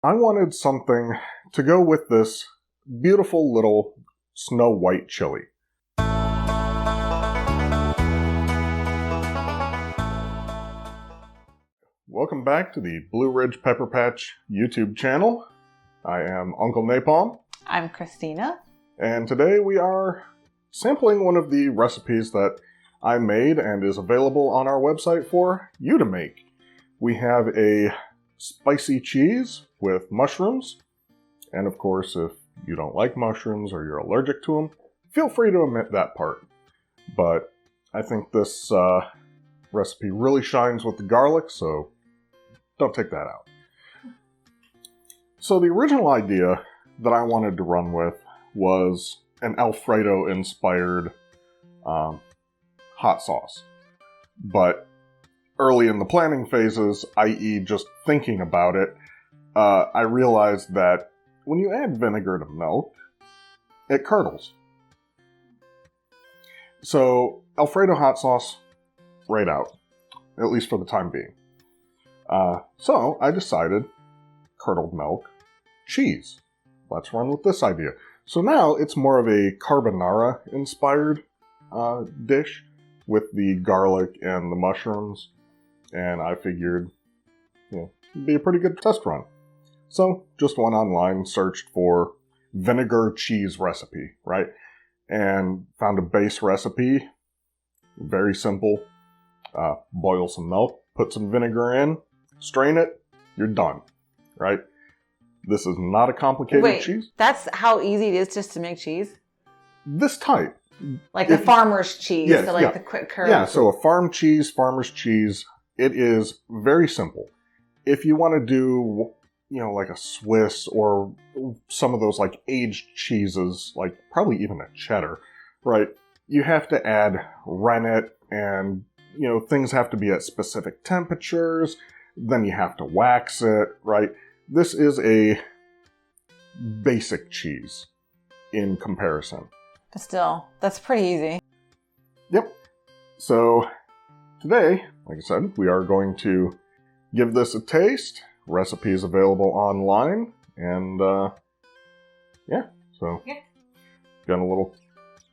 I wanted something to go with this beautiful little Snow White chili. Welcome back to the Blue Ridge Pepper Patch YouTube channel. I am Uncle Napalm. I'm Christina. And today we are sampling one of the recipes that I made and is available on our website for you to make. We have a spicy cheese with mushrooms. And of course, if you don't like mushrooms or you're allergic to them, feel free to omit that part. But I think this recipe really shines with the garlic, so don't take that out. So the original idea that I wanted to run with was an Alfredo-inspired hot sauce. But early in the planning phases, i.e. just thinking about it, I realized that when you add vinegar to milk, it curdles. So Alfredo hot sauce, right out, at least for the time being. So I decided, curdled milk, cheese. Let's run with this idea. So now it's more of a carbonara-inspired dish with the garlic and the mushrooms. And I figured, it'd be a pretty good test run. So just went online, searched for vinegar cheese recipe, right? And found a base recipe. Very simple. Boil some milk, put some vinegar in, strain it, you're done, right? This is not a complicated cheese. That's how easy it is just to make cheese? This type. Like the farmer's cheese, yes, so the quick curd. Yeah, so a farmer's cheese, it is very simple. If you want to do, like a Swiss or some of those like aged cheeses, like probably even a cheddar, right? You have to add rennet and, things have to be at specific temperatures. Then you have to wax it, right? This is a basic cheese in comparison. But still, that's pretty easy. Yep. So today, like I said, we are going to give this a taste. Recipe is available online. And got a little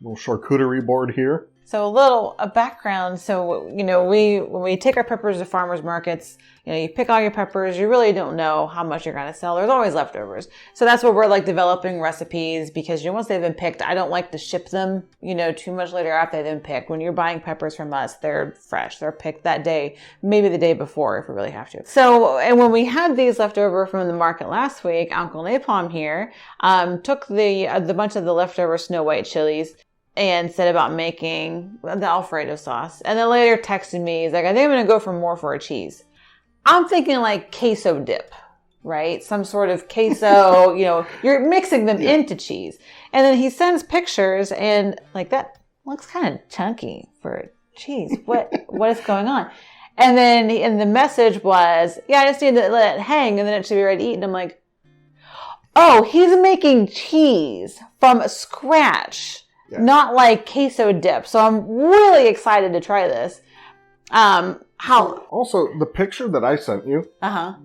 charcuterie board here. So a background. So, when we take our peppers to farmers markets, you pick all your peppers, you really don't know how much you're going to sell. There's always leftovers. So that's where we're developing recipes because, once they've been picked, I don't like to ship them, too much later after they've been picked. When you're buying peppers from us, they're fresh. They're picked that day, maybe the day before if we really have to. So, and when we had these left over from the market last week, Uncle Napalm here, took the bunch of the leftover Snow White chilies and said about making the Alfredo sauce. And then later texted me, he's like, I think I'm going to go for a cheese. I'm thinking like queso dip, right? Some sort of queso, you're mixing them into cheese. And then he sends pictures and that looks kind of chunky for cheese. What is going on? And then the message was, I just need to let it hang and then it should be ready to eat. And I'm like, oh, he's making cheese from scratch. Yeah. Not like queso dip. So I'm really excited to try this. Also, the picture that I sent you,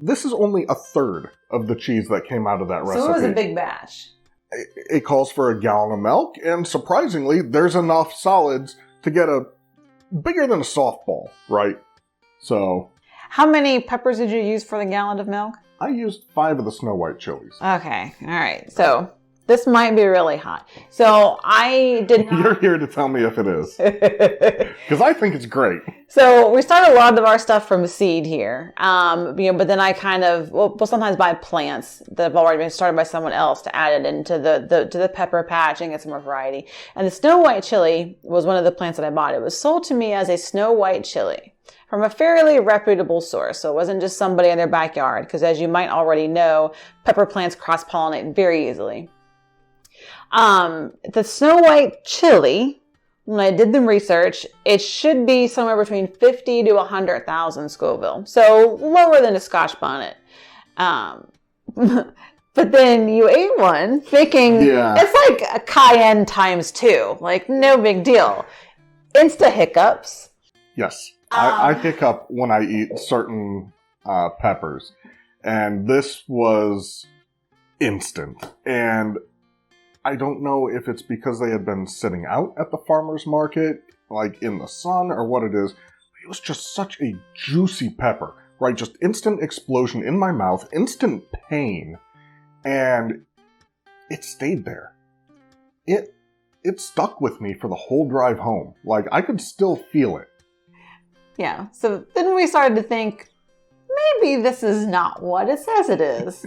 this is only a third of the cheese that came out of that recipe. So it was a big batch. It calls for a gallon of milk, and surprisingly, there's enough solids to get a bigger than a softball, right? So, how many peppers did you use for the gallon of milk? I used 5 of the Snow White chilies. Okay, all right. So this might be really hot. So I did not... You're here to tell me if it is. Because I think it's great. So we start a lot of our stuff from seed here. But then I kind of, we'll sometimes buy plants that have already been started by someone else to add it into the pepper patch and get some more variety. And the Snow White chili was one of the plants that I bought. It was sold to me as a Snow White chili from a fairly reputable source. So it wasn't just somebody in their backyard. Because as you might already know, pepper plants cross-pollinate very easily. The Snow White chili, when I did the research, it should be somewhere between 50 to 100,000 Scoville. So lower than a Scotch bonnet. But then you ate one thinking it's like a cayenne times 2. Like, no big deal. Insta hiccups. Yes. I hiccup when I eat certain peppers. And this was instant. And I don't know if it's because they had been sitting out at the farmer's market, like in the sun, or what it is. It was just such a juicy pepper, right? Just instant explosion in my mouth, instant pain, and it stayed there. It stuck with me for the whole drive home. Like, I could still feel it. Yeah. So then we started to think, maybe this is not what it says it is.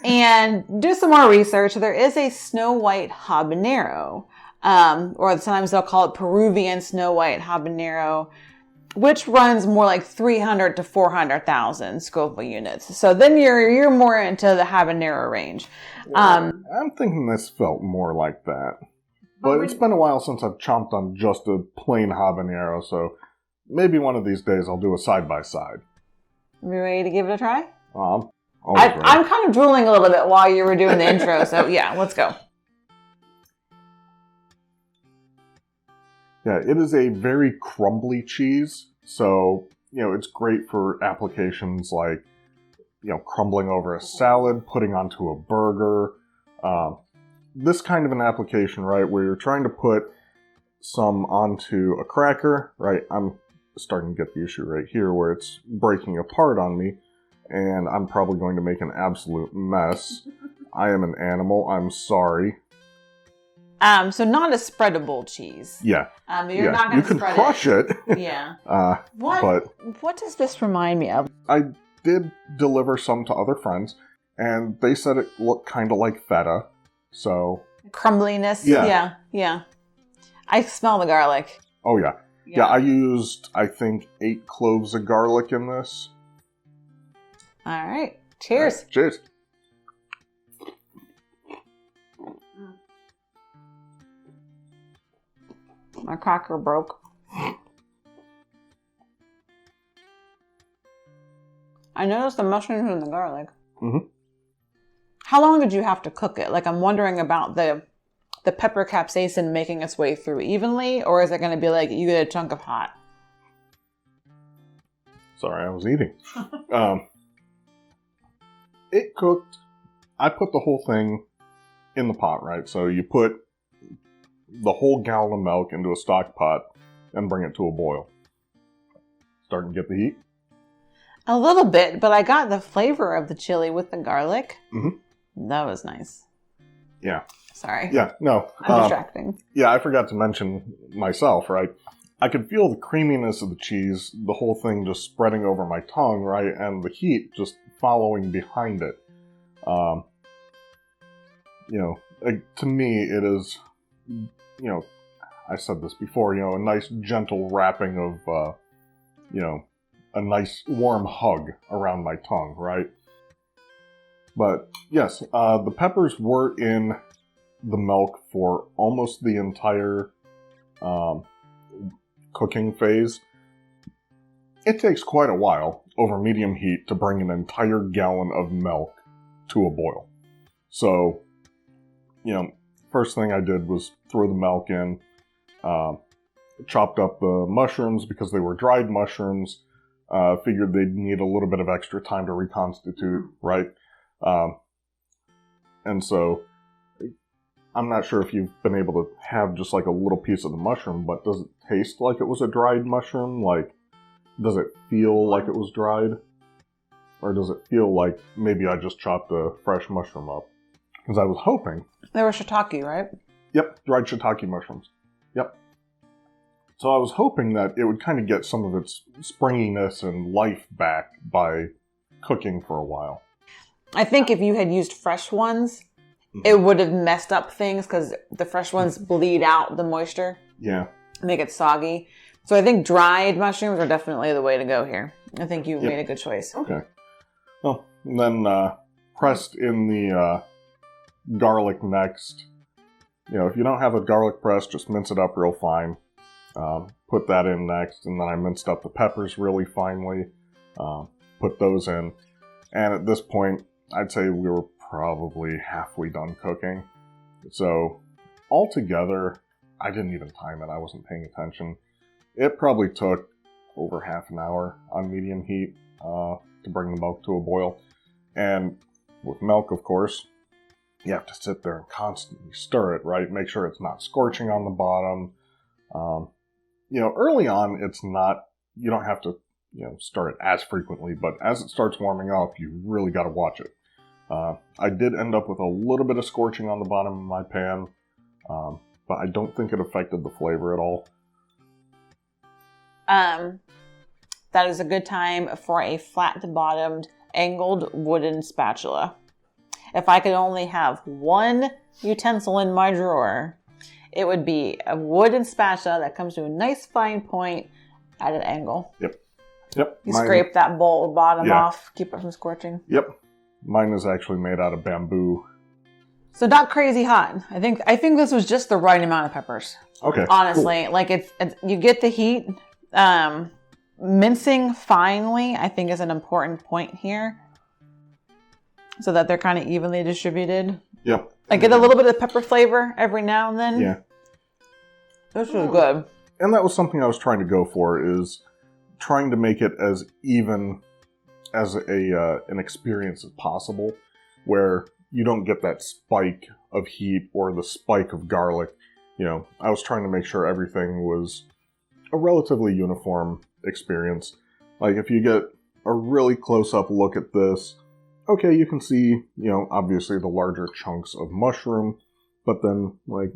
And do some more research. There is a snow white habanero, or sometimes they'll call it Peruvian snow white habanero, which runs more like 300 to 400,000 Scoville units. So then you're more into the habanero range. I'm thinking this felt more like that. But it's been a while since I've chomped on just a plain habanero, so maybe one of these days I'll do a side-by-side. You ready to give it a try? I'm kind of drooling a little bit while you were doing the intro, so yeah, let's go. Yeah, it is a very crumbly cheese, so, it's great for applications like, crumbling over a salad, putting onto a burger, this kind of an application, right, where you're trying to put some onto a cracker, right? I'm starting to get the issue right here where it's breaking apart on me, and I'm probably going to make an absolute mess. I am an animal. I'm sorry. So not a spreadable cheese. Yeah. You're not going to spread it. You can crush it. Yeah. What does this remind me of? I did deliver some to other friends, and they said it looked kind of like feta. So crumbliness. Yeah. Yeah. I smell the garlic. Oh yeah. Yeah, I used, I think, 8 cloves of garlic in this. All right. Cheers. Right. Cheers. My cracker broke. I noticed the mushrooms and the garlic. Mm-hmm. How long did you have to cook it? Like, I'm wondering about the pepper capsaicin making its way through evenly, or is it going to be like you get a chunk of hot? Sorry, I was eating. It cooked. I put the whole thing in the pot, right? So you put the whole gallon of milk into a stock pot and bring it to a boil. Starting to get the heat? A little bit, but I got the flavor of the chili with the garlic. Mm-hmm. That was nice. Yeah. Sorry. Yeah, no. I'm distracting. Yeah, I forgot to mention myself, right? I could feel the creaminess of the cheese, the whole thing just spreading over my tongue, right? And the heat just following behind it. To me, it is, I said this before, a nice gentle wrapping of, a nice warm hug around my tongue, right? But yes, the peppers were in the milk for almost the entire cooking phase. It takes quite a while over medium heat to bring an entire gallon of milk to a boil. So, first thing I did was throw the milk in, chopped up the mushrooms because they were dried mushrooms, figured they'd need a little bit of extra time to reconstitute, right? And so, I'm not sure if you've been able to have just like a little piece of the mushroom, but does it taste like it was a dried mushroom? Like, does it feel like it was dried? Or does it feel like maybe I just chopped a fresh mushroom up? Because I was hoping. They were shiitake, right? Yep, dried shiitake mushrooms. Yep. So I was hoping that it would kind of get some of its springiness and life back by cooking for a while. I think if you had used fresh ones, it would have messed up things because the fresh ones bleed out the moisture. Yeah. Make it soggy. So I think dried mushrooms are definitely the way to go here. I think you made a good choice. Okay. Well, and then pressed in the garlic next. If you don't have a garlic press, just mince it up real fine. Put that in next, and then I minced up the peppers really finely. Put those in. And at this point, I'd say we were probably halfway done cooking. So, altogether, I didn't even time it. I wasn't paying attention. It probably took over half an hour on medium heat to bring the milk to a boil. And with milk, of course, you have to sit there and constantly stir it, right? Make sure it's not scorching on the bottom. Early on, it's not, you don't have to, stir it as frequently, but as it starts warming up, you really got to watch it. I did end up with a little bit of scorching on the bottom of my pan, but I don't think it affected the flavor at all. That is a good time for a flat-bottomed, angled wooden spatula. If I could only have one utensil in my drawer, it would be a wooden spatula that comes to a nice fine point at an angle. Yep. You scrape that bowl bottom off, keep it from scorching. Yep. Mine is actually made out of bamboo. So not crazy hot. I think this was just the right amount of peppers. Okay. Honestly, cool. like it's you get the heat. Mincing finely, I think, is an important point here, so that they're kind of evenly distributed. Yep. I get a little bit of pepper flavor every now and then. Yeah. This is good. And that was something I was trying to go for, is trying to make it as even as an experience as possible, where you don't get that spike of heat or the spike of garlic. I was trying to make sure everything was a relatively uniform experience. Like, if you get a really close-up look at this, okay, you can see, obviously the larger chunks of mushroom, but then, like,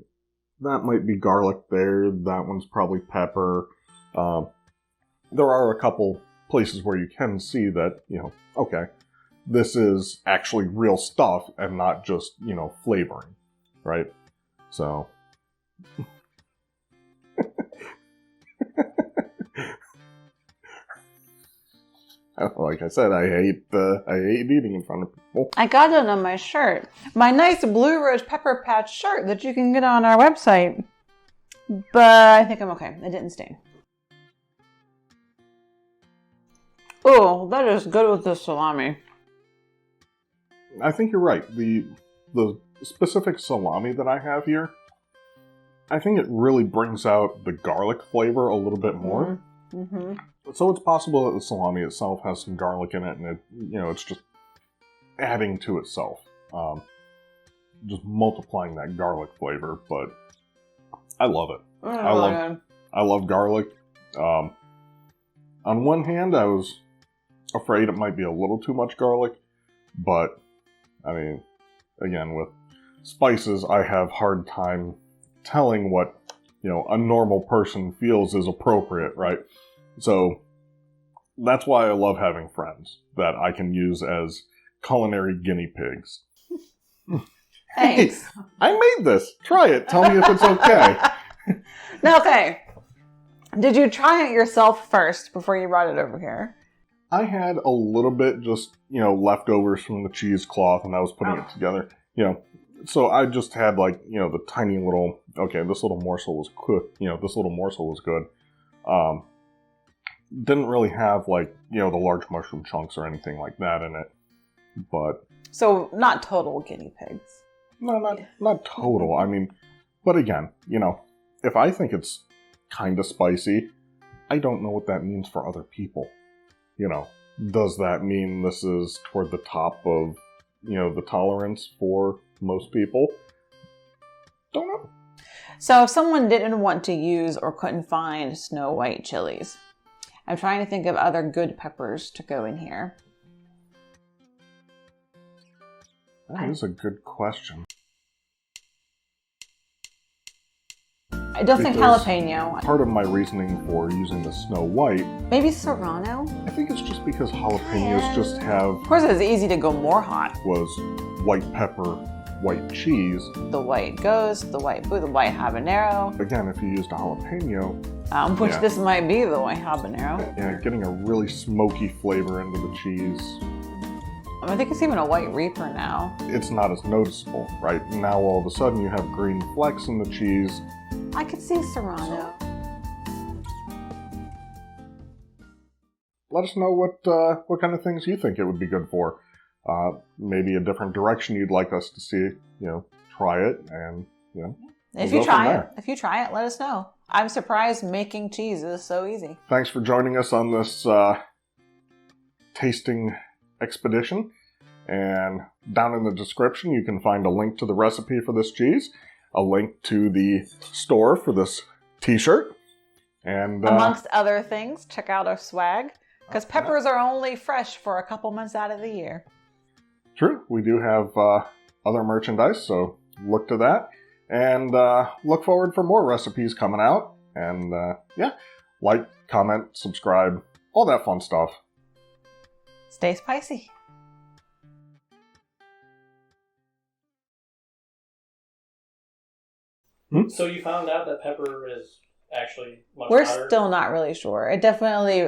that might be garlic there, that one's probably pepper. There are a couple places where you can see that, okay, this is actually real stuff and not just, flavoring, right? So... Like I said, I hate eating in front of people. I got it on my shirt. My nice Blue Ridge Pepper Patch shirt that you can get on our website. But I think I'm okay. It didn't stain. Oh, that is good with the salami. I think you're right. The specific salami that I have here, I think it really brings out the garlic flavor a little bit more. Mm-hmm. So it's possible that the salami itself has some garlic in it, and it's just adding to itself, just multiplying that garlic flavor. But I love it. I love garlic. On one hand, I was afraid it might be a little too much garlic, but I mean, again, with spices, I have hard time telling what a normal person feels is appropriate, right? So that's why I love having friends that I can use as culinary guinea pigs. Thanks. Hey, I made this. Try it. Tell me if it's okay. No, okay. Did you try it yourself first before you brought it over here? I had a little bit just, leftovers from the cheesecloth, and I was putting it together. So I just had the tiny little, okay, this little morsel was cooked. This little morsel was good. Didn't really have the large mushroom chunks or anything like that in it. But so not total guinea pigs. No, not total. I mean, but again, if I think it's kind of spicy, I don't know what that means for other people. Does that mean this is toward the top of, the tolerance for most people? Don't know. So if someone didn't want to use or couldn't find Snow White chilies, I'm trying to think of other good peppers to go in here. That is a good question. I don't think jalapeno. Part of my reasoning for using the Snow White... Maybe serrano? I think it's just because jalapenos just have... Of course, it's easy to go more hot. Was white pepper, white cheese. The white ghost, the white habanero. Again, if you used a jalapeno... which this might be the white habanero. Yeah, getting a really smoky flavor into the cheese. I think it's even a white reaper now. It's not as noticeable, right? Now all of a sudden you have green flecks in the cheese. I could see serrano. Let us know what kind of things you think it would be good for. Maybe a different direction you'd like us to see, try it, and, If you try it, let us know. I'm surprised making cheese is so easy. Thanks for joining us on this tasting expedition. And down in the description, you can find a link to the recipe for this cheese, a link to the store for this t-shirt, and amongst other things, check out our swag, because peppers are only fresh for a couple months out of the year. True. We do have other merchandise, so look to that. And look forward for more recipes coming out. And like, comment, subscribe, all that fun stuff. Stay spicy. So you found out that pepper is actually much We're hotter? still not really sure. It definitely,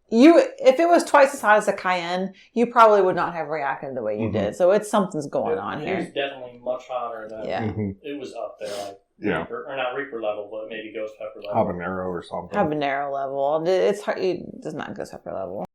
if it was twice as hot as a cayenne, you probably would not have reacted the way you did. So it's something's going on It here. was definitely much hotter than it was up there, like Reaper, or not Reaper level, but maybe ghost pepper level. Habanero or something. Habanero level. It's hard. It's not ghost pepper level.